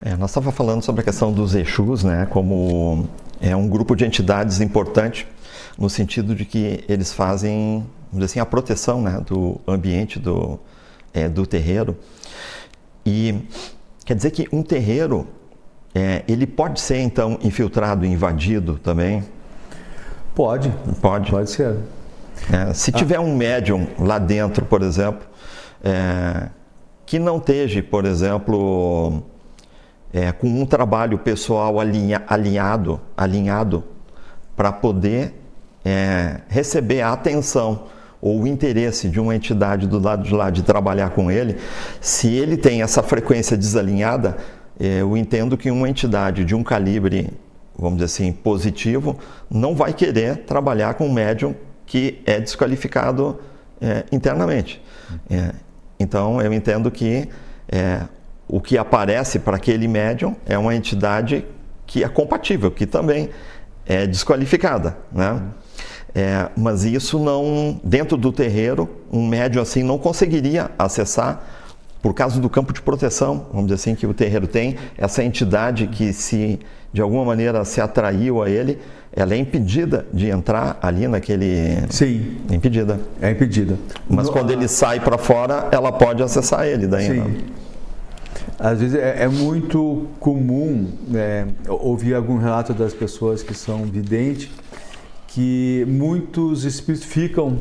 Nós estávamos falando sobre a questão dos Exus, né, como é um grupo de entidades importante no sentido de que eles fazem, vamos dizer assim, a proteção, né, do ambiente do terreiro. E quer dizer que um terreiro, ele pode ser então infiltrado, invadido também? Pode ser. Se tiver um médium lá dentro, por exemplo, que não esteja, por exemplo, com um trabalho pessoal alinhado para poder receber a atenção ou o interesse de uma entidade do lado de lá de trabalhar com ele, se ele tem essa frequência desalinhada, eu entendo que uma entidade de um calibre, vamos dizer assim, positivo, não vai querer trabalhar com um médium que é desqualificado internamente. Então, eu entendo que o que aparece para aquele médium é uma entidade que é compatível, que também é desqualificada, né? Mas isso não, dentro do terreiro, um médium assim não conseguiria acessar por causa do campo de proteção, vamos dizer assim, que o terreiro tem, essa entidade que se de alguma maneira se atraiu a ele, ela é impedida de entrar ali naquele... Sim. Impedida. É impedida. Mas quando ele sai para fora, ela pode acessar ele daí, sim. Né? Às vezes é muito comum ouvir algum relato das pessoas que são videntes, que muitos espíritos ficam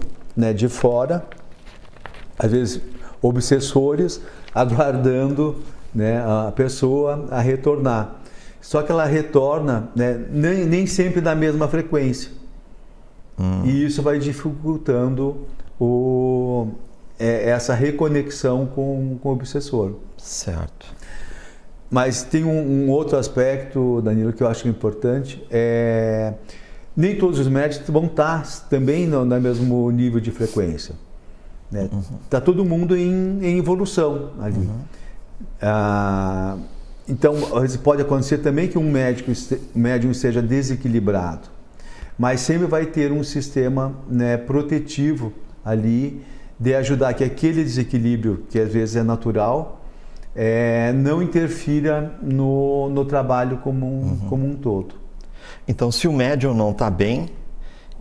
de fora, às vezes obsessores, aguardando a pessoa a retornar. Só que ela retorna nem sempre na mesma frequência. E isso vai dificultando essa reconexão com o obsessor. Certo. Mas tem um outro aspecto, Danilo, que eu acho importante. Nem todos os médicos vão estar também no mesmo nível de frequência. Está todo mundo em evolução ali. Então, pode acontecer também que um médium esteja desequilibrado, mas sempre vai ter um sistema protetivo ali de ajudar que aquele desequilíbrio, que às vezes é natural, não interfira no trabalho como um todo. Então, se o médium não está bem,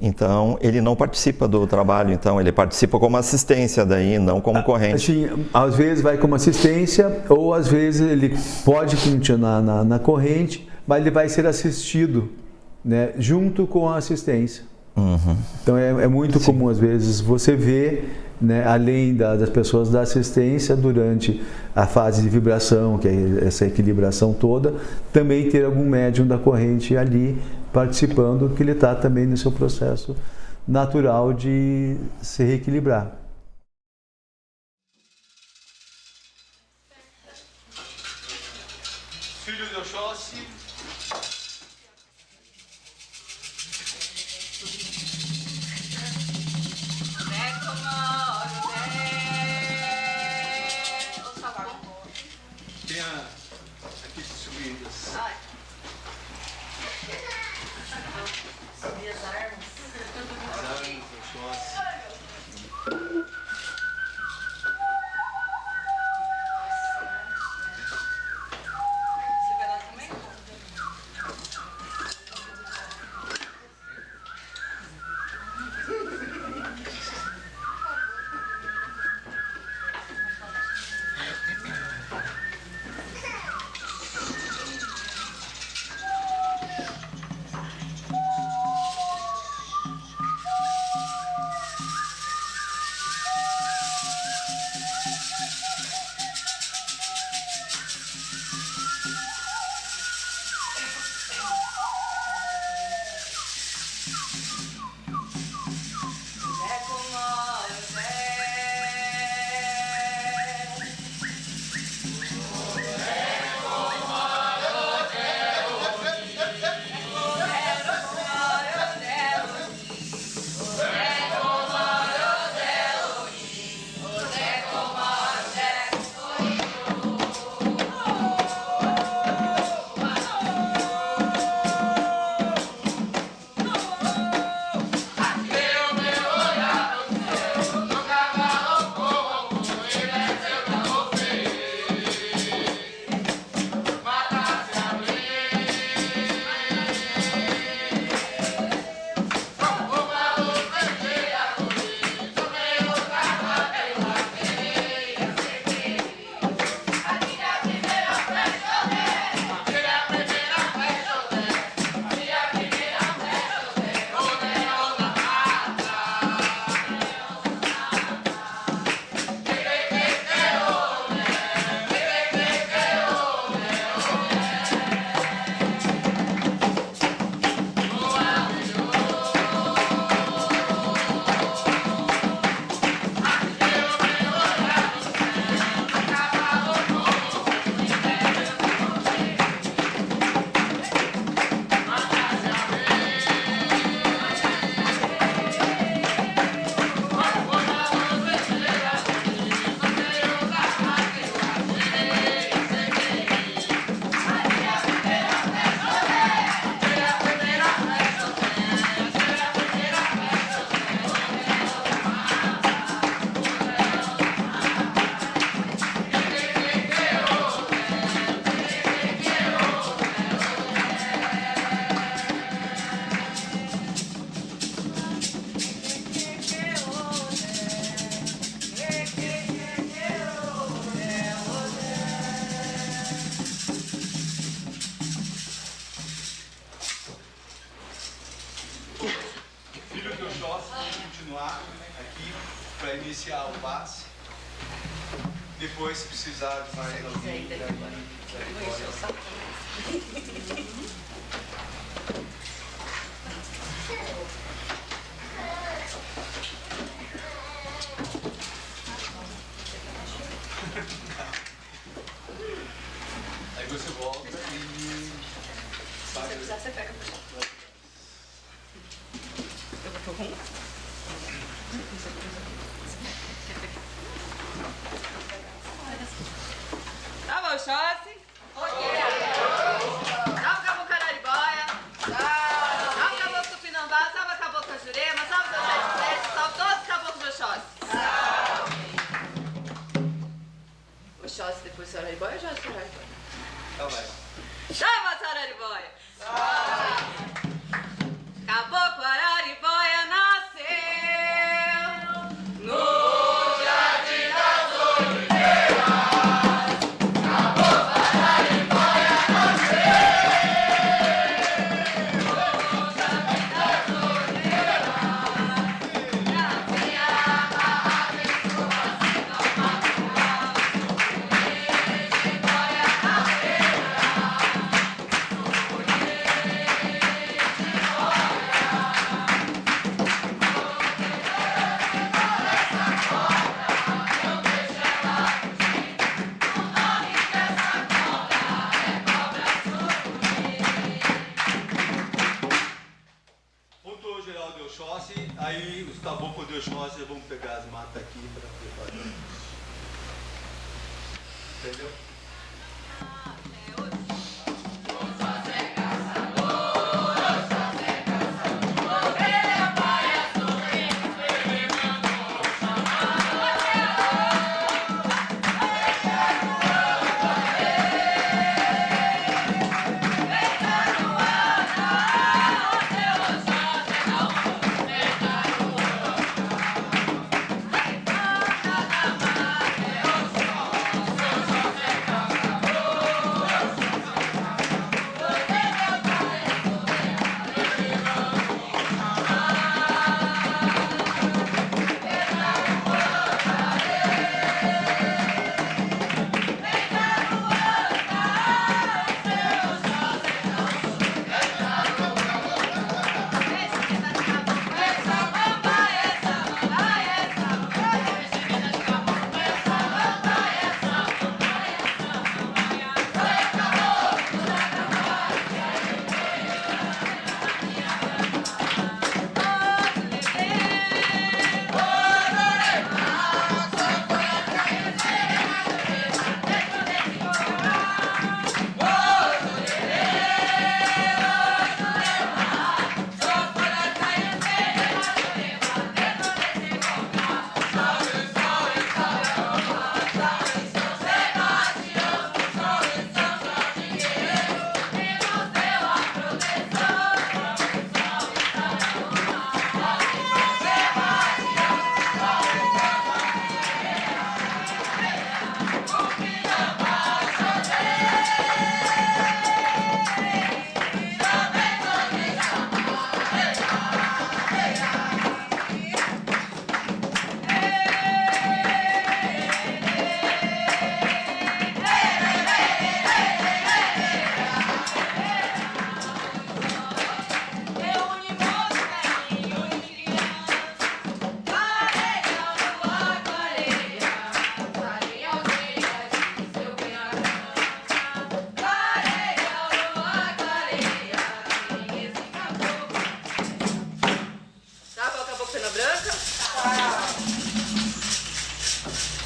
então ele não participa do trabalho, então ele participa como assistência daí, não como corrente. Assim, às vezes vai como assistência, ou às vezes ele pode continuar na corrente, mas ele vai ser assistido junto com a assistência. Então é muito comum às vezes você ver, além das pessoas da assistência, durante a fase de vibração, que é essa equilibração toda, também ter algum médium da corrente ali participando, que ele está também no seu processo natural de se reequilibrar. Filho de Oxóssi. Tem aqui subidas. Subir as armas. As armas do Oxóssi. Você vai lá também? para iniciar o passe. Depois, se precisar de mais alguém, aí você volta e Se você precisar, você pega pra gente. Eu vou com um. Tá bom, Xóssi? Salve, Caboclo Araribóia. Salve, Caboclo Tupinambá. Salve, Caboclo Jurema. Salve, Deus Sete Flechas. Salve todos os caboclos do Xóssi. O Xóssi depois do Araribóia ou Xóssi do Araribóia? então vai. Chama, seu Araribóia. Caboclo Araribóia nasceu no Jardim das Oliveiras. Caboclo Araribóia Pontuou geral de Oxóssi, aí os caboclos de Oxóssi vão pegar as matas aqui para preparar. Entendeu?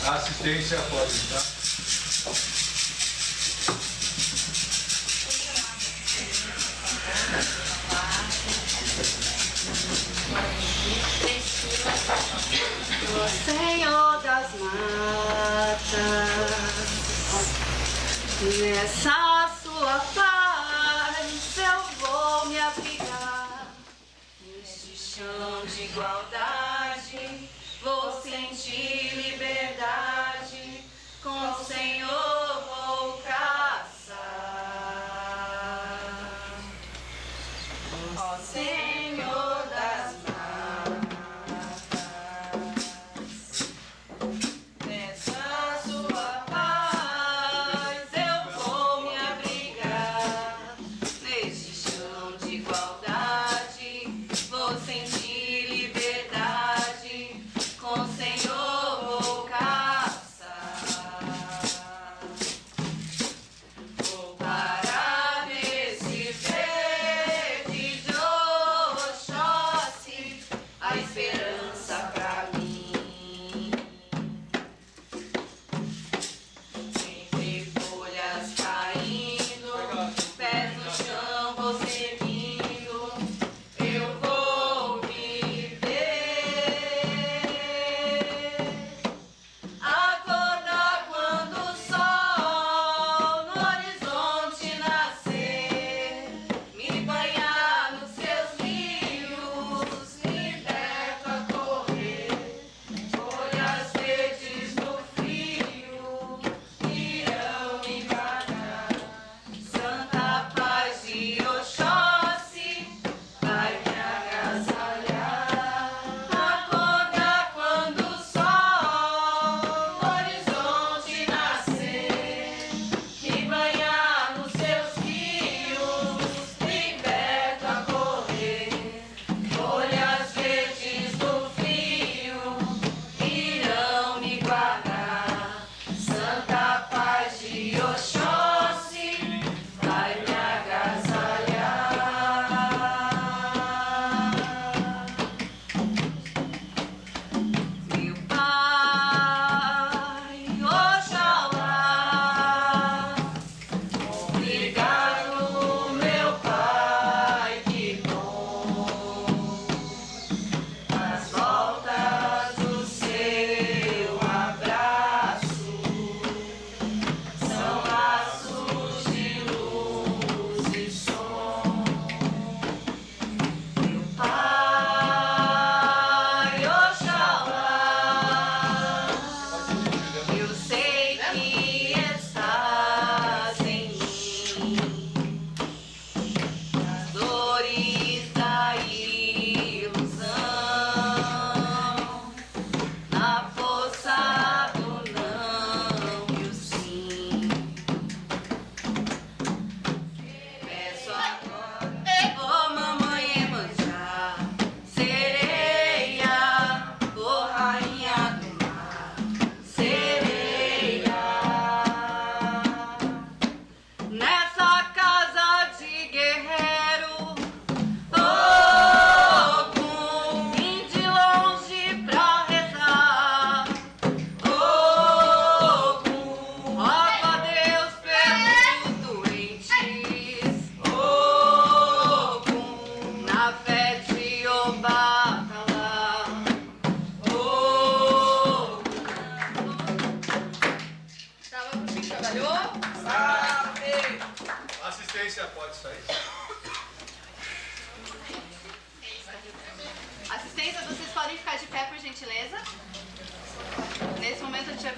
A assistência pode, tá? Senhor das matas, nessa sua paz eu vou me abrigar. Neste chão de igualdade vou sentir liberdade, com o Senhor vou caçar. Ó Senhor das matas,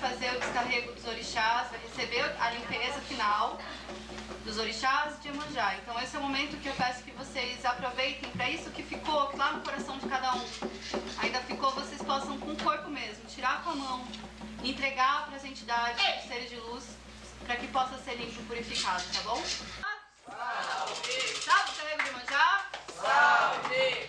fazer o descarrego dos orixás, vai receber a limpeza final dos orixás de Iemanjá. Então esse é o momento que eu peço que vocês aproveitem para isso que ficou que lá no coração de cada um. Ainda ficou, vocês possam com o corpo mesmo, tirar com a mão, entregar para as entidades, os seres de luz, para que possa ser limpo e purificado, tá bom? Salve! Salve, descarrego de Iemanjá! Salve!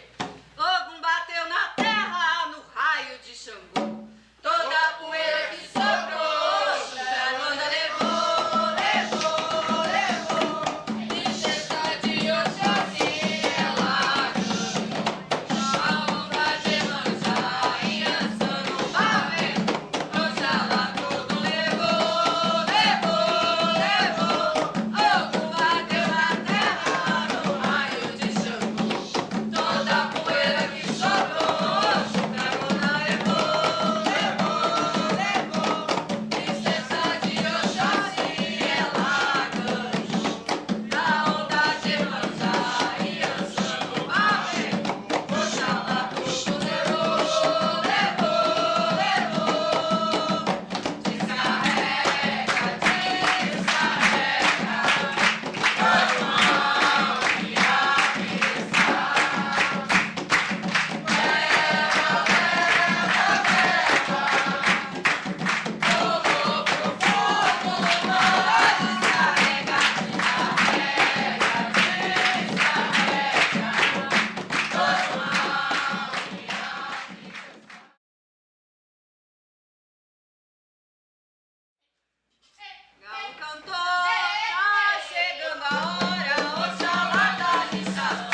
Ogum bateu na terra no raio de Xangô. Toda a poeira que sobrou, Xangô levou, levou, levou. Princesa de Oxóssi, ela ganhou. A onda de Iemanjá, Iansã no barreiro. Oxalá tudo levou, levou, levou. Ogum bateu na terra no raio de Xangô. Toda a poeira que sobrou, Xangô levou, levou, levou. Princesa de Oxóssi, ela ganhou. Na onda de Iemanjá, Iansã no barreiro. Oxalá tudo levou, levou, levou. Descarrega, Galo cantou, tá chegando a hora, Oxalá tá lixado.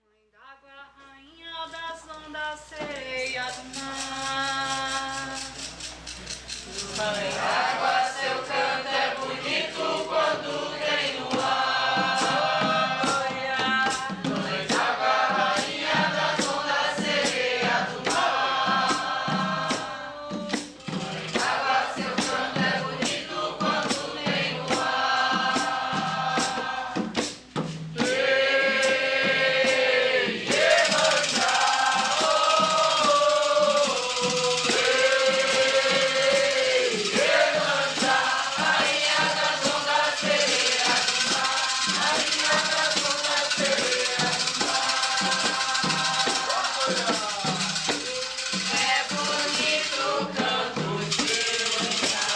Mãe d'água, rainha das ondas, sereia do mar. Mãe d'água, seu canto é bonito quando tem luar. Mãe d'água, rainha das ondas, sereia do mar. Mãe d'água, seu canto é bonito quando tem luar. É bonito o canto de Iemanjá,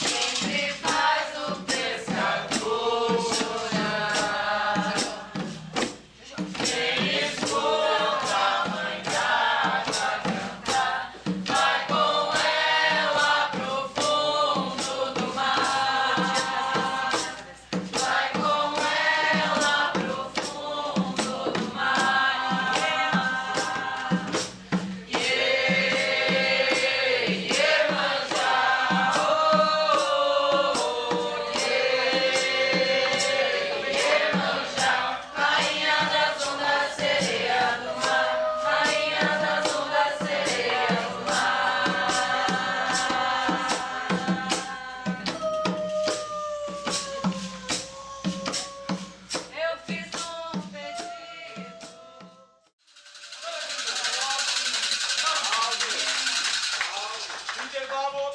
sempre faz o pescador chorar. Quem escuta a mãe d'água cantar, vai com ela pro fundo do mar. Vai com ela pro fundo do mar. Rainha das ondas, sereia do mar. Rainha das ondas, sereia do mar. Eu fiz um pedido. Intervalo.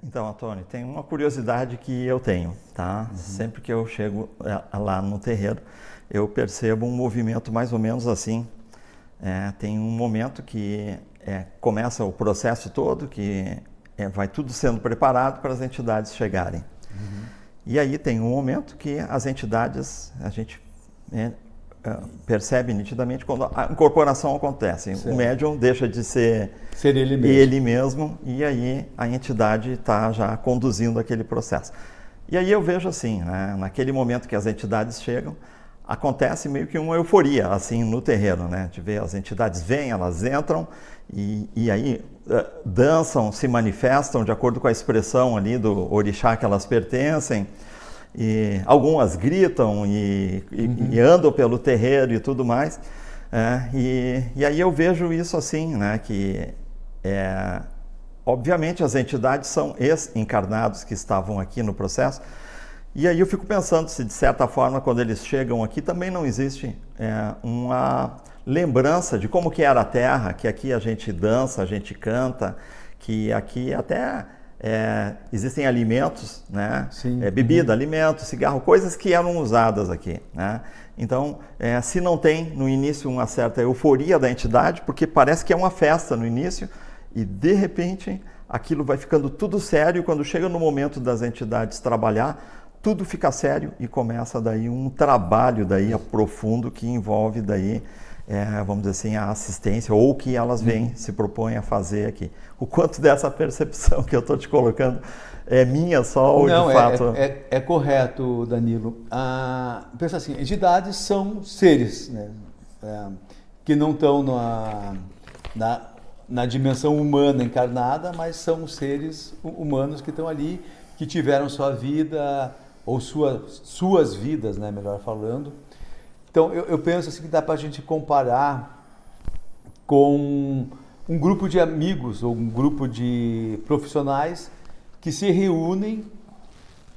Então, Antônio, tem uma curiosidade que eu tenho, tá? Sempre que eu chego lá no terreiro, eu percebo um movimento mais ou menos assim. Tem um momento que começa o processo todo, que vai tudo sendo preparado para as entidades chegarem. E aí tem um momento que as entidades, a gente percebe nitidamente quando a incorporação acontece. Certo. O médium deixa de ser ele mesmo e aí a entidade está já conduzindo aquele processo. E aí eu vejo assim, né, naquele momento que as entidades chegam, acontece meio que uma euforia assim no terreiro, né, de ver as entidades vêm, elas entram e aí dançam, se manifestam de acordo com a expressão ali do orixá que elas pertencem. E algumas gritam e andam pelo terreiro e tudo mais. E aí eu vejo isso assim, né, que obviamente as entidades são ex-encarnados que estavam aqui no processo. E aí eu fico pensando se de certa forma quando eles chegam aqui também não existe uma lembrança de como que era a Terra, que aqui a gente dança, a gente canta, que aqui até existem alimentos, né? Bebida, alimento, cigarro, coisas que eram usadas aqui, né? Então, se não tem no início uma certa euforia da entidade, porque parece que é uma festa no início e de repente aquilo vai ficando tudo sério, quando chega no momento das entidades trabalhar, tudo fica sério e começa daí um trabalho daí profundo que envolve daí vamos dizer assim, a assistência ou o que elas vêm, se propõem a fazer aqui. O quanto dessa percepção que eu estou te colocando é minha só ou não, de fato... É correto, Danilo. Pensa assim, entidades são seres, né, que não estão na dimensão humana encarnada, mas são seres humanos que estão ali, que tiveram sua vida, ou suas vidas, né, melhor falando. Então, eu penso assim que dá para a gente comparar com um grupo de amigos ou um grupo de profissionais que se reúnem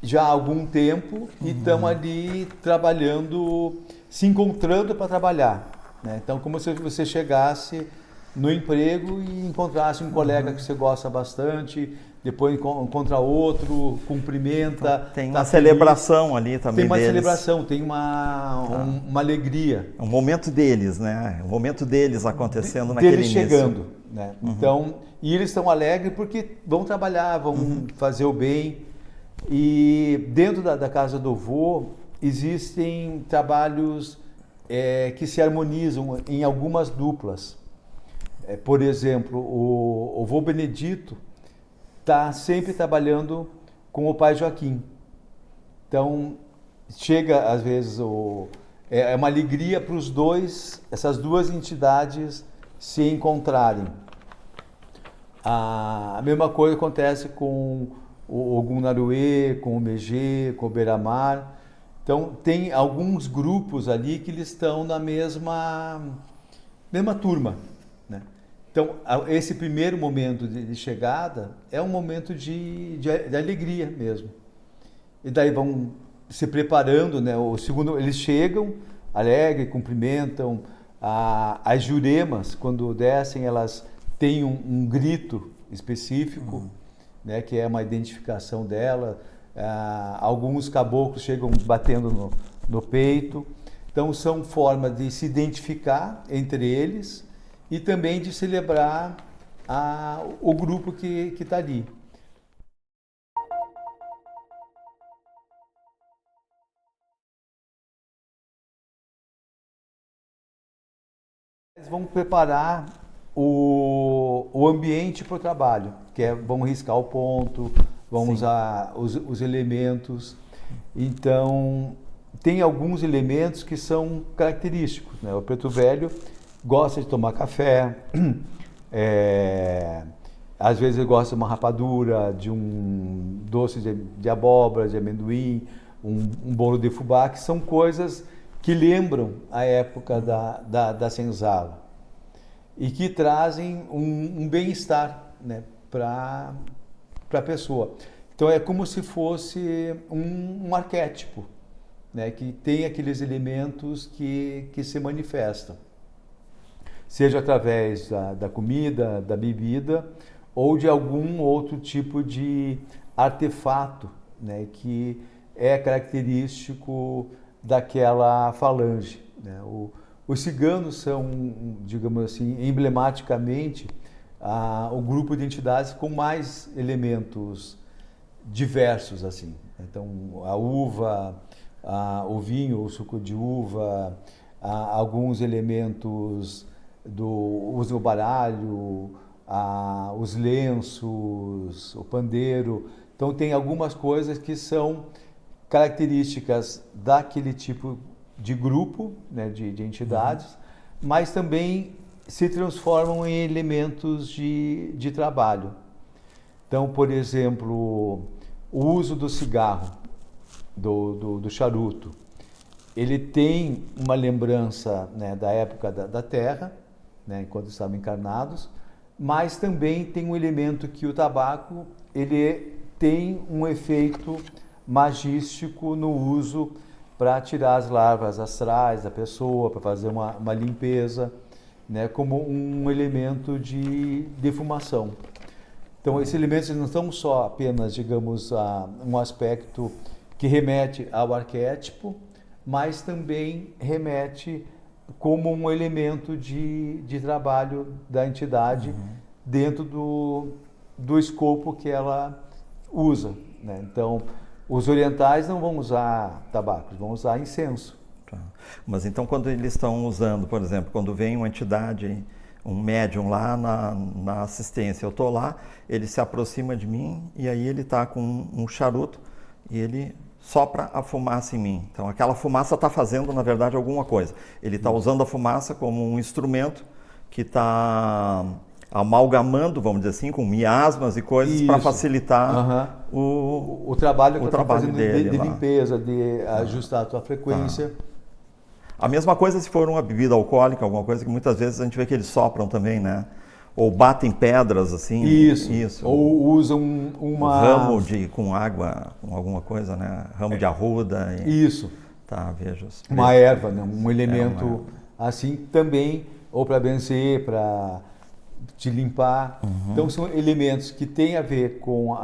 já há algum tempo e estão ali trabalhando, se encontrando para trabalhar, né? Então, como se você chegasse no emprego e encontrasse um colega que você gosta bastante, depois encontra outro, cumprimenta. Tem uma celebração ali também. Tem uma deles. Celebração, tem uma alegria. É um momento deles, né? Um momento deles acontecendo naquele início. Deles chegando, né? Então, e eles estão alegres porque vão trabalhar, vão fazer o bem. E dentro da casa do vô existem trabalhos que se harmonizam em algumas duplas. Por exemplo, o vô Benedito está sempre trabalhando com o pai Joaquim. Então, chega às vezes, é uma alegria para os dois, essas duas entidades se encontrarem. A mesma coisa acontece com o Ogum Naruê, com o Megê, com o Beira-Mar. Então, tem alguns grupos ali que eles estão na mesma turma, né? Então, esse primeiro momento de chegada é um momento de alegria mesmo. E daí vão se preparando, né? O segundo, eles chegam, alegres, cumprimentam. As juremas, quando descem, elas têm um grito específico, né? Que é uma identificação dela. Alguns caboclos chegam batendo no peito. Então, são formas de se identificar entre eles e também de celebrar o grupo que está ali. Eles vão preparar o ambiente para o trabalho, vão riscar o ponto, vão usar os elementos. Então, tem alguns elementos que são característicos, né? O Preto Velho gosta de tomar café, às vezes ele gosta de uma rapadura, de um doce de abóbora, de amendoim, um bolo de fubá, que são coisas que lembram a época da senzala e que trazem um bem-estar, né, para a pessoa. Então é como se fosse um arquétipo, né, que tem aqueles elementos que se manifestam. Seja através da comida, da bebida, ou de algum outro tipo de artefato, né, que é característico daquela falange, né? Os ciganos são, digamos assim, emblematicamente, o grupo de entidades com mais elementos diversos, assim. Então, a uva, o vinho, o suco de uva, alguns elementos do uso do baralho, os lenços, o pandeiro. Então, tem algumas coisas que são características daquele tipo de grupo, né, de entidades, mas também se transformam em elementos de trabalho. Então, por exemplo, o uso do cigarro, do charuto, ele tem uma lembrança, né, da época da Terra, né, enquanto estavam encarnados, mas também tem um elemento que o tabaco ele tem um efeito magístico no uso para tirar as larvas astrais da pessoa, para fazer uma limpeza, né, como um elemento de defumação. Então, esses elementos não são só apenas, digamos, um aspecto que remete ao arquétipo, mas também remete como um elemento de trabalho da entidade dentro do escopo que ela usa, né? Então, os orientais não vão usar tabaco, vão usar incenso. Tá. Mas então quando eles estão usando, por exemplo, quando vem uma entidade, um médium lá na assistência, eu estou lá, ele se aproxima de mim e aí ele está com um charuto e ele sopra a fumaça em mim. Então aquela fumaça está fazendo, na verdade, alguma coisa. Ele está usando a fumaça como um instrumento que está amalgamando, vamos dizer assim, com miasmas e coisas para facilitar o trabalho que o trabalho dele de limpeza, de ajustar a tua frequência. A mesma coisa se for uma bebida alcoólica, alguma coisa que muitas vezes a gente vê que eles sopram também, né? Ou batem pedras, assim. Isso. Ou usam ramo com água, com alguma coisa, né? Ramo de arruda. Isso. Tá, vejo. Uma erva, né? Um elemento assim também, ou para benzer, para te limpar. Então são elementos que têm a ver com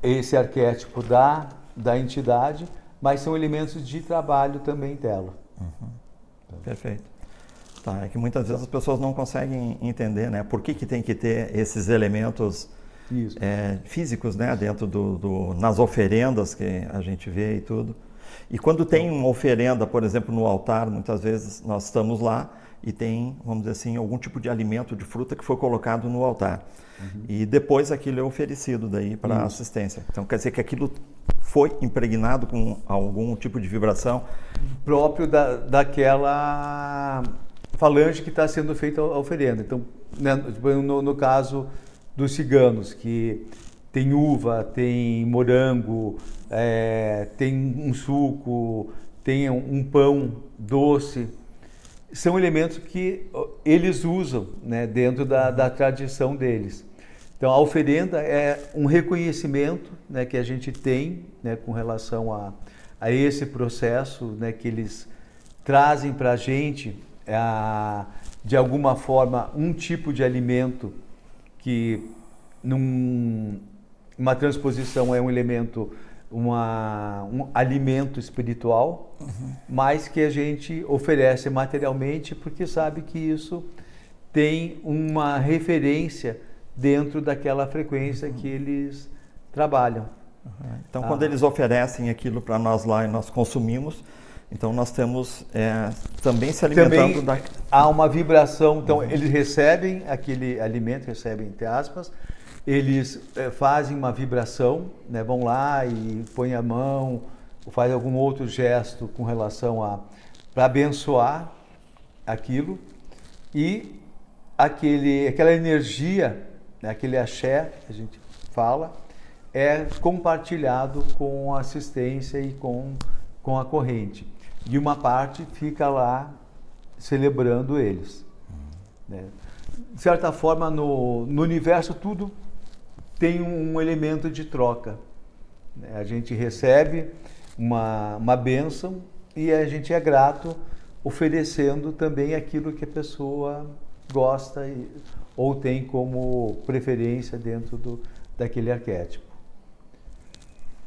esse arquétipo da entidade, mas são elementos de trabalho também dela. Perfeito. Tá, é que muitas vezes as pessoas não conseguem entender, né? Por que tem que ter esses elementos físicos, né? Dentro nas oferendas que a gente vê e tudo. E quando tem uma oferenda, por exemplo, no altar, muitas vezes nós estamos lá e tem, vamos dizer assim, algum tipo de alimento, de fruta que foi colocado no altar. E depois aquilo é oferecido daí para a assistência. Então quer dizer que aquilo foi impregnado com algum tipo de vibração próprio daquela falange que está sendo feita a oferenda. Então, né, no caso dos ciganos, que tem uva, tem morango, tem um suco, tem um pão doce, são elementos que eles usam, né, dentro da tradição deles. Então, a oferenda é um reconhecimento, né, que a gente tem, né, com relação a esse processo, né, que eles trazem para a gente, de alguma forma, um tipo de alimento que, numa transposição, é um elemento, um alimento espiritual, mas que a gente oferece materialmente porque sabe que isso tem uma referência dentro daquela frequência que eles trabalham. Então, quando eles oferecem aquilo para nós lá e nós consumimos, então nós temos também se alimentando também há uma vibração. Então, eles recebem aquele alimento, recebem entre aspas, eles fazem uma vibração, né, vão lá e põem a mão, ou fazem algum outro gesto com relação para abençoar aquilo, e aquela energia, né, aquele axé que a gente fala, é compartilhado com a assistência e com a corrente. E uma parte fica lá celebrando eles. Né? De certa forma, no universo, tudo tem um elemento de troca. Né? A gente recebe uma bênção e a gente é grato oferecendo também aquilo que a pessoa gosta ou tem como preferência dentro daquele arquétipo.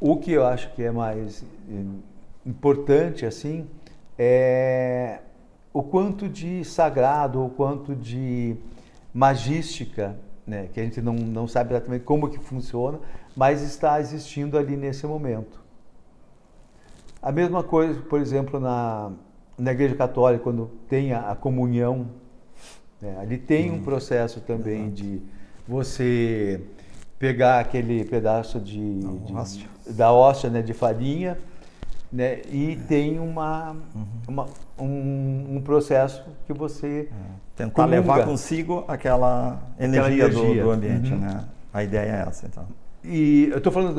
O que eu acho que é mais importante assim é o quanto de sagrado, o quanto de magística, né, que a gente não sabe exatamente como que funciona, mas está existindo ali nesse momento. A mesma coisa, por exemplo, na Igreja Católica, quando tem a comunhão, né, ali tem um processo também de você pegar aquele pedaço da hóstia, né, de farinha, né, e tem um processo que você tentar levar consigo aquela energia. Do ambiente, né? A ideia é essa, então. E eu estou falando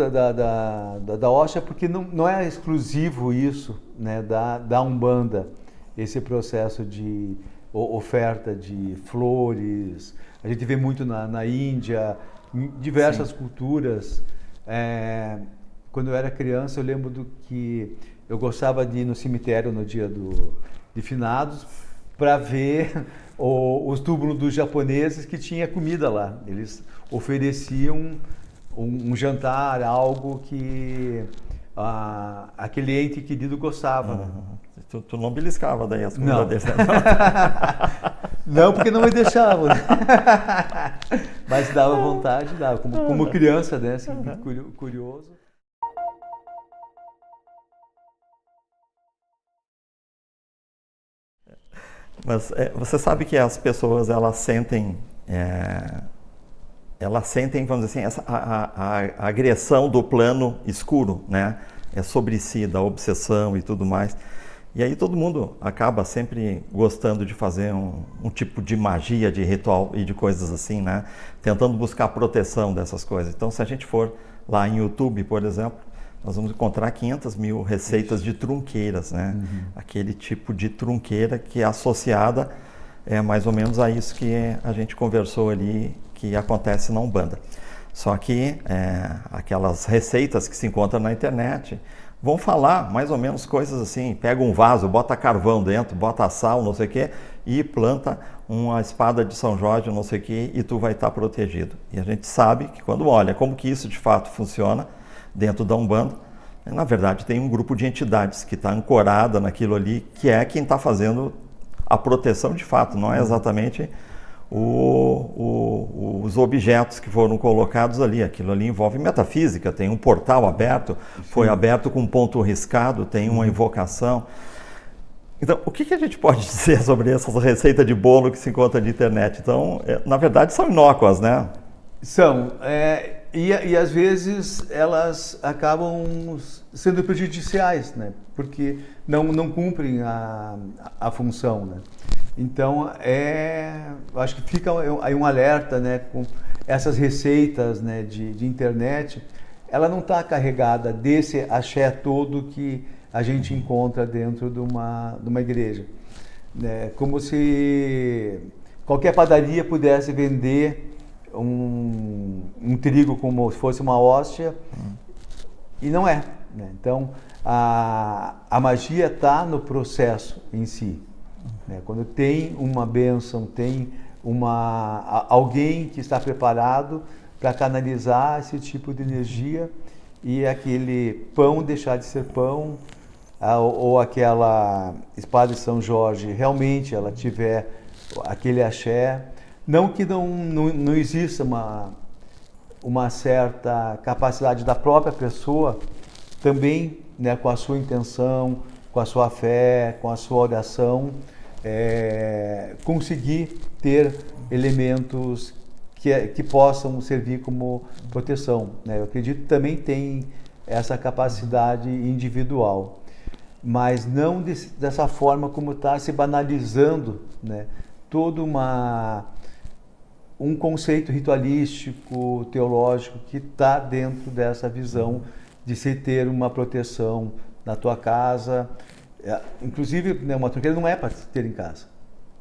da hóstia porque não é exclusivo isso, né, da Umbanda, esse processo de oferta de flores. A gente vê muito na Índia, em diversas culturas. Quando eu era criança, eu lembro que eu gostava de ir no cemitério no dia de finados para ver os túmulos dos japoneses que tinha comida lá. Eles ofereciam um jantar, algo que aquele ente querido gostava. Tu não beliscava daí as comidas deles, né? Não, porque não me deixavam. Né? Mas dava vontade, dava. Como criança, né? Assim, curioso. Mas você sabe que as pessoas, elas sentem, vamos dizer assim, a agressão do plano escuro, né? Sobre si, da obsessão e tudo mais. E aí todo mundo acaba sempre gostando de fazer um tipo de magia, de ritual e de coisas assim, né? Tentando buscar proteção dessas coisas. Então, se a gente for lá em YouTube, por exemplo, nós vamos encontrar 500 mil receitas de trunqueiras, né? Aquele tipo de trunqueira que é associada mais ou menos a isso que a gente conversou ali, que acontece na Umbanda. Só que aquelas receitas que se encontram na internet vão falar mais ou menos coisas assim, pega um vaso, bota carvão dentro, bota sal, não sei o quê, e planta uma espada de São Jorge, não sei o quê, e tu vai estar protegido. E a gente sabe que quando olha como que isso de fato funciona dentro da Umbanda, na verdade tem um grupo de entidades que está ancorada naquilo ali, que é quem está fazendo a proteção de fato, não é exatamente os objetos que foram colocados ali. Aquilo ali envolve metafísica, tem um portal aberto, foi aberto com um ponto riscado, tem uma invocação. Então, o que a gente pode dizer sobre essas receitas de bolo que se encontra na internet? Então, na verdade, são inócuas, né? São. E às vezes elas acabam sendo prejudiciais, né? Porque não cumprem a função, né? Então, acho que fica aí um alerta, né, com essas receitas, né, de internet. Ela não está carregada desse axé todo que a gente encontra dentro de uma igreja. Como se qualquer padaria pudesse vender um trigo como se fosse uma hóstia, e não é. Né? Então, a magia está no processo em si. Quando tem uma bênção, tem alguém que está preparado para canalizar esse tipo de energia e aquele pão deixar de ser pão, ou aquela espada de São Jorge realmente ela tiver aquele axé. Não que não exista uma certa capacidade da própria pessoa também, né, com a sua intenção, com a sua fé, com a sua oração, conseguir ter elementos que possam servir como proteção. Né? Eu acredito que também tem essa capacidade individual, mas não dessa forma como está se banalizando, né? Todo um conceito ritualístico, teológico, que está dentro dessa visão de se ter uma proteção na tua casa. Inclusive, né, uma trunqueira não é para ter em casa.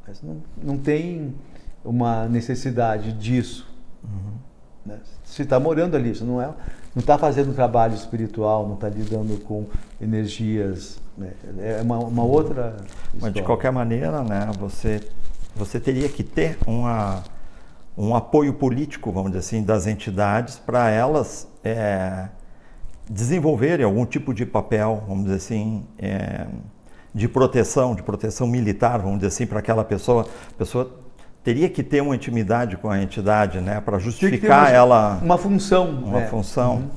Mas não tem uma necessidade disso. Né? Se está morando ali, você não está fazendo um trabalho espiritual, não está lidando com energias. Né? É uma outra história. Mas de qualquer maneira, né, você você teria que ter um apoio político, vamos dizer assim, das entidades para elas desenvolverem algum tipo de papel, vamos dizer assim, de proteção militar, vamos dizer assim, para aquela pessoa. A pessoa teria que ter uma intimidade com a entidade, né, para justificar uma função. Uma função. Uhum.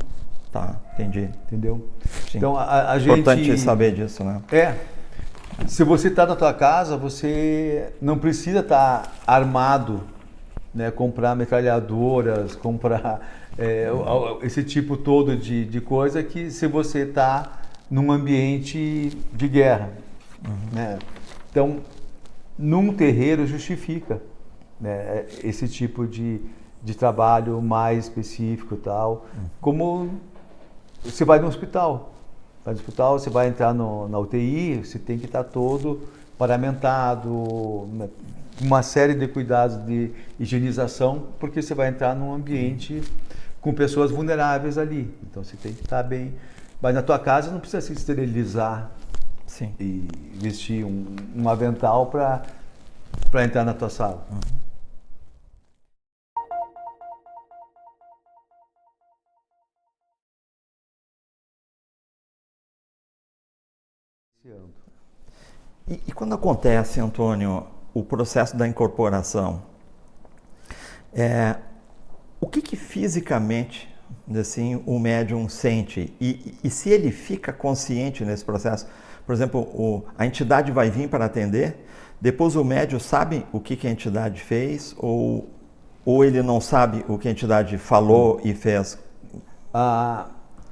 Tá, entendi. Entendeu? Sim. Então a gente... Importante saber disso, né? Se você está na tua casa, você não precisa estar armado, né? Comprar metralhadoras, comprar esse tipo todo de coisa que se você está num ambiente de guerra. Né? Então, num terreiro justifica, né, esse tipo de trabalho mais específico e tal. Como você vai no hospital. Você vai entrar na UTI, você tem que estar todo paramentado, né, uma série de cuidados de higienização, porque você vai entrar num ambiente com pessoas vulneráveis ali. Então você tem que estar bem. Mas na tua casa não precisa se esterilizar. Sim. E vestir um avental para entrar na tua sala. E quando acontece, Antônio, o processo da incorporação, o que fisicamente, assim, o médium sente? E se ele fica consciente nesse processo? Por exemplo, a entidade vai vir para atender, depois o médium sabe o que a entidade fez ou ele não sabe o que a entidade falou e fez?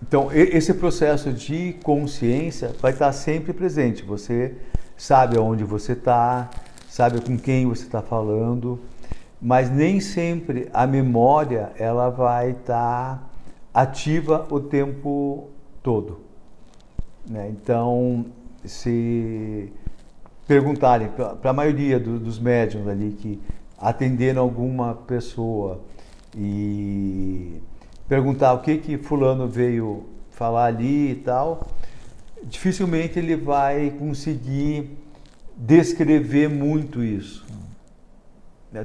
Então, esse processo de consciência vai estar sempre presente. Você sabe aonde você está, sabe com quem você está falando, mas nem sempre a memória ela vai estar ativa o tempo todo. Né? Então, se perguntarem para a maioria dos médiuns ali que atenderam alguma pessoa e perguntar o que fulano veio falar ali e tal, dificilmente ele vai conseguir descrever muito isso.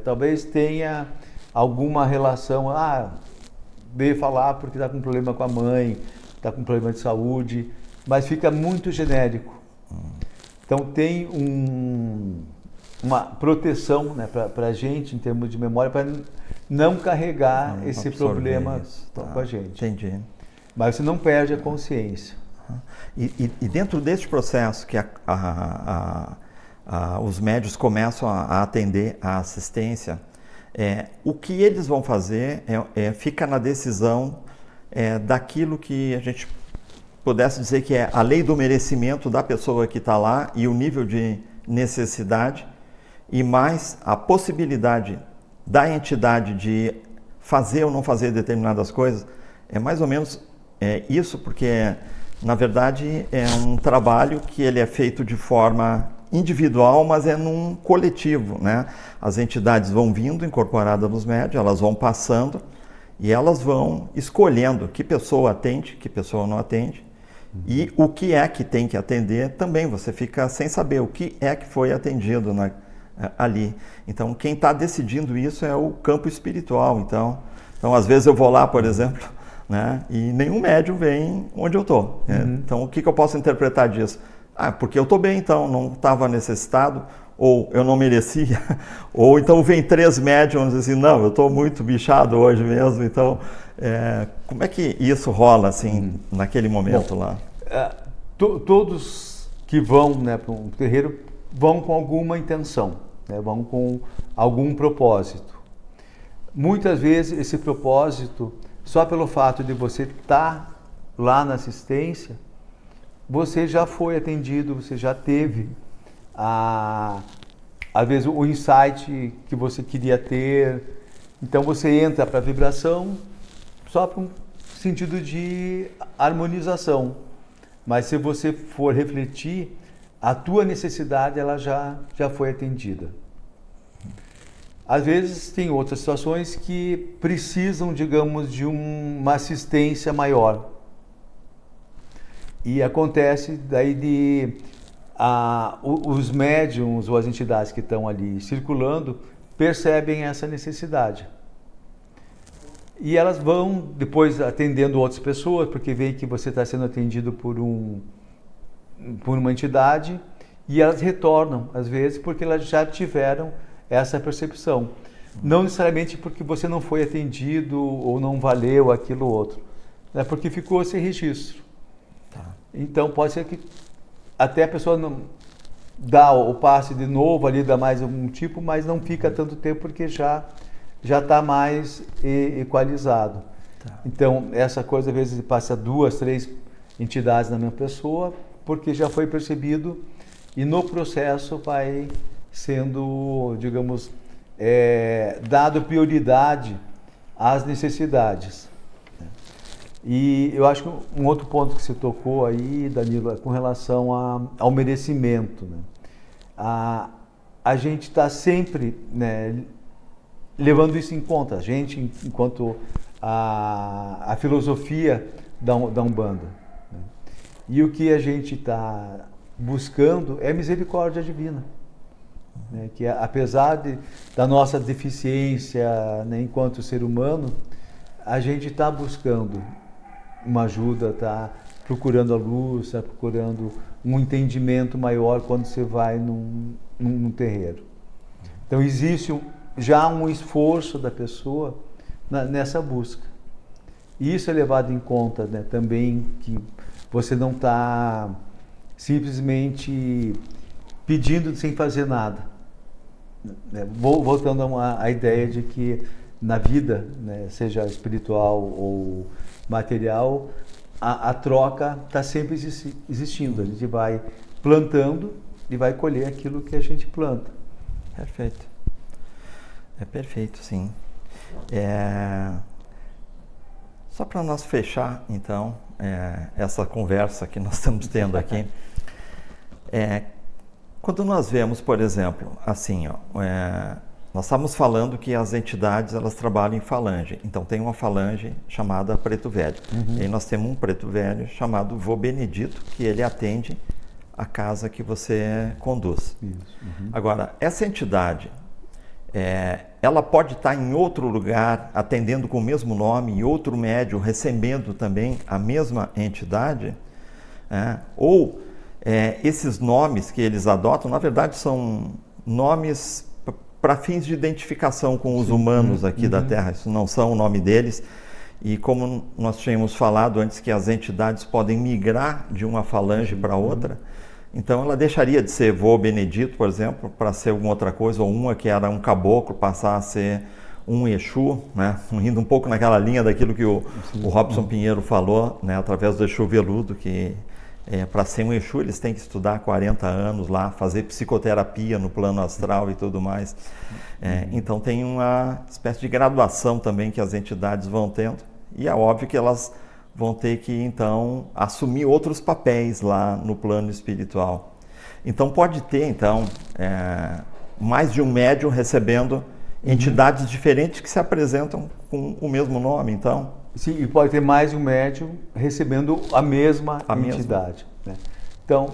Talvez tenha alguma relação, veio falar porque está com problema com a mãe, está com problema de saúde, mas fica muito genérico. Então tem uma proteção, né, para a gente em termos de memória, para não carregar esse problema com a gente. Entendi. Mas você não perde a consciência. E dentro desse processo que os médios começam a atender a assistência, o que eles vão fazer fica na decisão daquilo que a gente pudesse dizer que é a lei do merecimento da pessoa que está lá e o nível de necessidade e mais a possibilidade da entidade de fazer ou não fazer determinadas coisas. É mais ou menos isso, porque na verdade é um trabalho que ele é feito de forma individual, mas é num coletivo, né? As entidades vão vindo incorporadas nos médios, elas vão passando e elas vão escolhendo que pessoa atende, que pessoa não atende. E o que é que tem que atender também, você fica sem saber o que é que foi atendido ali. Então, quem está decidindo isso é o campo espiritual. Então, às vezes eu vou lá, por exemplo, né, e nenhum médium vem onde eu estou. Então, o que eu posso interpretar disso? Porque eu estou bem, então, não estava necessitado, ou eu não merecia, ou então vem 3 médiums assim, não, eu estou muito bichado hoje mesmo, então... como é que isso rola assim naquele momento? Bom, lá? Todos que vão, né, para um terreiro vão com alguma intenção, né, vão com algum propósito. Muitas vezes esse propósito, só pelo fato de você estar lá na assistência, você já foi atendido, você já teve às vezes o insight que você queria ter. Então você entra para a vibração só para um sentido de harmonização. Mas se você for refletir, a tua necessidade ela já foi atendida. Às vezes tem outras situações que precisam, digamos, de uma assistência maior. E acontece daí de os médiums ou as entidades que estão ali circulando percebem essa necessidade. E elas vão depois atendendo outras pessoas, porque veem que você está sendo atendido por uma entidade, e elas retornam, às vezes, porque elas já tiveram essa percepção. Não necessariamente porque você não foi atendido ou não valeu aquilo ou outro, é porque ficou esse registro. Então pode ser que até a pessoa não dá o passe de novo ali, dá mais algum tipo, mas não fica tanto tempo porque já está mais equalizado. Então essa coisa às vezes passa 2, 3 entidades na mesma pessoa, porque já foi percebido e no processo vai sendo, digamos, dado prioridade às necessidades. E eu acho que um outro ponto que você tocou aí, Danilo, é com relação ao merecimento, né? A gente está sempre, né, levando isso em conta, a gente enquanto a filosofia da Umbanda, né? E o que a gente está buscando é misericórdia divina, né? Que apesar da nossa deficiência, né, enquanto ser humano, a gente está buscando uma ajuda, está procurando a luz, está procurando um entendimento maior quando você vai num terreiro. Então existe já um esforço da pessoa nessa busca. E isso é levado em conta, né, também, que você não está simplesmente pedindo sem fazer nada. Voltando à ideia de que na vida, né, seja espiritual ou material, a troca está sempre existindo. A gente vai plantando e vai colher aquilo que a gente planta. Perfeito. É perfeito, sim. Só para nós fechar, então, essa conversa que nós estamos tendo aqui, quando nós vemos, por exemplo, assim, nós estamos falando que as entidades, elas trabalham em falange. Então tem uma falange chamada Preto Velho. E aí nós temos um Preto Velho chamado Vô Benedito, que ele atende a casa que você conduz. Agora, essa entidade, ela pode estar em outro lugar, atendendo com o mesmo nome, e outro médium recebendo também a mesma entidade, ou esses nomes que eles adotam, na verdade, são nomes para fins de identificação com os humanos aqui da Terra. Isso não são o nome deles. E como nós tínhamos falado antes que as entidades podem migrar de uma falange para outra, então ela deixaria de ser Vô Benedito, por exemplo, para ser alguma outra coisa, ou uma que era um caboclo passar a ser um Exu, né? Indo um pouco naquela linha daquilo que o Robson Pinheiro falou, né? Através do Exu Veludo, que para ser um Exu eles têm que estudar 40 anos lá, fazer psicoterapia no plano astral e tudo mais. Então tem uma espécie de graduação também que as entidades vão tendo, e é óbvio que elas vão ter que então assumir outros papéis lá no plano espiritual. Então pode ter então mais de um médium recebendo entidades diferentes que se apresentam com o mesmo nome, então. Sim, e pode ter mais um médium recebendo a mesma entidade. Né? Então,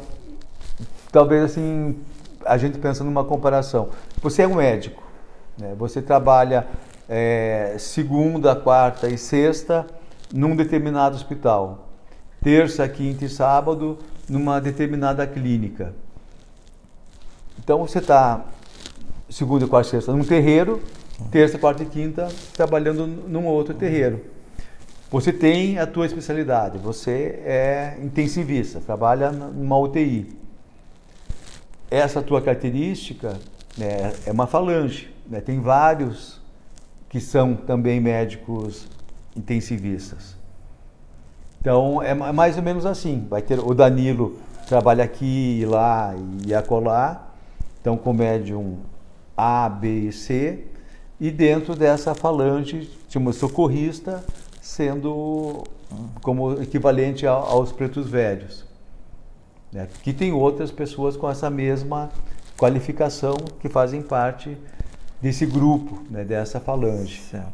talvez assim, a gente pensa numa comparação. Você é um médico, né? Você trabalha segunda, quarta e sexta num determinado hospital. Terça, quinta e sábado numa determinada clínica. Então você está segunda, quarta e sexta num terreiro, terça, quarta e quinta trabalhando num outro terreiro. Você tem a tua especialidade, você é intensivista, trabalha numa UTI. Essa tua característica é uma falange, né? Tem vários que são também médicos intensivistas. Então é mais ou menos assim, vai ter o Danilo trabalha aqui, lá e acolá, então com médium A, B e C, e dentro dessa falange tinha uma socorrista, sendo como equivalente aos pretos velhos. Né? Que tem outras pessoas com essa mesma qualificação que fazem parte desse grupo, né? Dessa falange. Certo.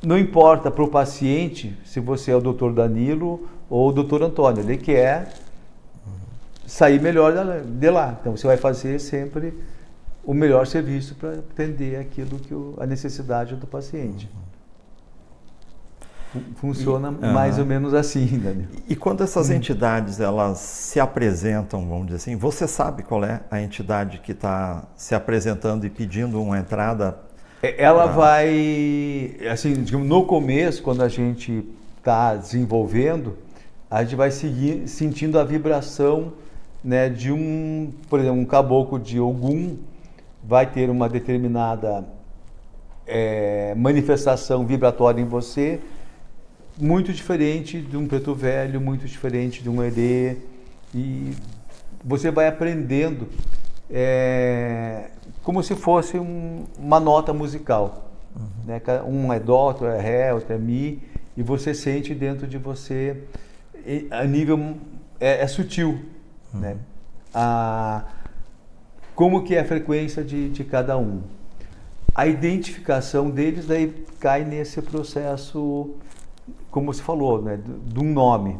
Não importa para o paciente se você é o Dr. Danilo ou o Dr. Antônio, ele quer sair melhor de lá. Então você vai fazer sempre o melhor serviço para atender aquilo que a necessidade do paciente. Funciona mais ou menos assim, Daniel. E quando essas entidades elas se apresentam, vamos dizer assim, você sabe qual é a entidade que está se apresentando e pedindo uma entrada? Ela vai, assim, digamos, no começo, quando a gente está desenvolvendo, a gente vai sentindo a vibração, né, de por exemplo, um caboclo de Ogum vai ter uma determinada manifestação vibratória em você, muito diferente de um preto velho, muito diferente de um herê, e você vai aprendendo como se fosse uma nota musical, né? Um é dó, outro é ré, outro é mi, e você sente dentro de você a nível sutil, né? Como que é a frequência de cada um. A identificação deles daí cai nesse processo, como você falou, né, de um nome,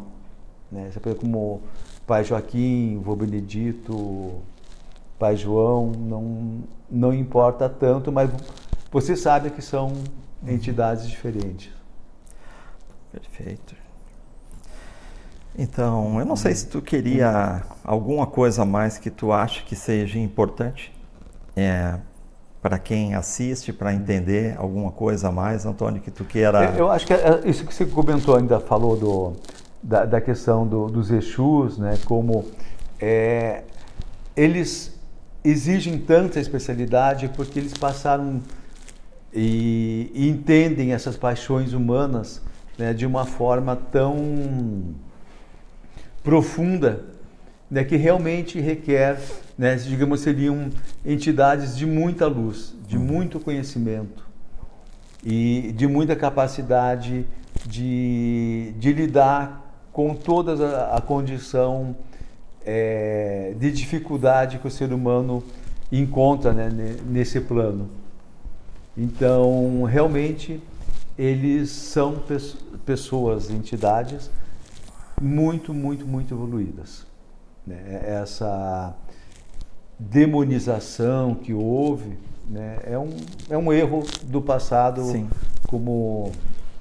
né? Você pega como Pai Joaquim, Vô Benedito, Pai João, não importa tanto, mas você sabe que são entidades diferentes. Perfeito. Então, eu não sei se tu queria alguma coisa a mais que tu acha que seja importante para quem assiste, para entender alguma coisa a mais, Antônio, que tu queira... Eu acho que isso que você comentou ainda, falou da questão dos Exus, né? Como eles exigem tanta especialidade porque eles passaram e entendem essas paixões humanas, né, de uma forma tão profunda, né, que realmente requer, né, digamos, seriam entidades de muita luz, de muito conhecimento e de muita capacidade de lidar com toda a condição de dificuldade que o ser humano encontra, né, nesse plano. Então, realmente, eles são pessoas, entidades muito, muito, muito evoluídas, né? Essa demonização que houve, né, é um erro do passado. Sim. Como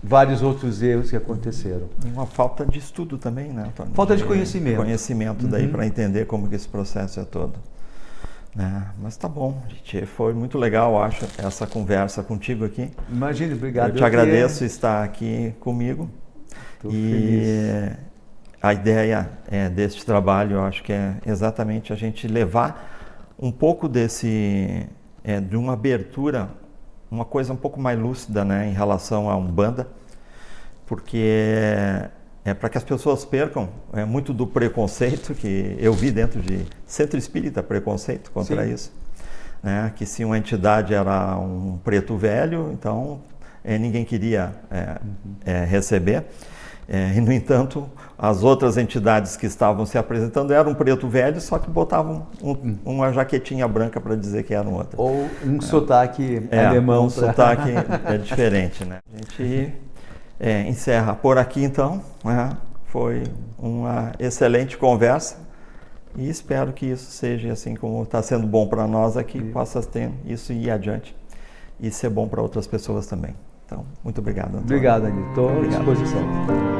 vários outros erros que aconteceram. E uma falta de estudo também, né, Antônio? Falta de conhecimento. Conhecimento daí para entender como que esse processo é todo. Mas tá bom, gente, foi muito legal, acho, essa conversa contigo aqui. Imagine, obrigado. Eu te agradeço estar aqui comigo. Tô feliz. A ideia deste trabalho, eu acho que é exatamente a gente levar um pouco de uma abertura, uma coisa um pouco mais lúcida, né, em relação à Umbanda, porque para que as pessoas percam muito do preconceito que eu vi dentro de centro espírita, preconceito contra Sim. isso, né, que se uma entidade era um preto velho, então ninguém queria receber. E, no entanto, as outras entidades que estavam se apresentando eram um preto velho, só que botavam uma jaquetinha branca para dizer que eram outras. Ou um sotaque alemão. Um sotaque diferente, né? A gente encerra por aqui, então. Foi uma excelente conversa e espero que isso seja, assim como está sendo bom para nós aqui, possa ter isso ir adiante e ser bom para outras pessoas também. Então, muito obrigado, Antônio. Obrigado, Anito. Estou à disposição.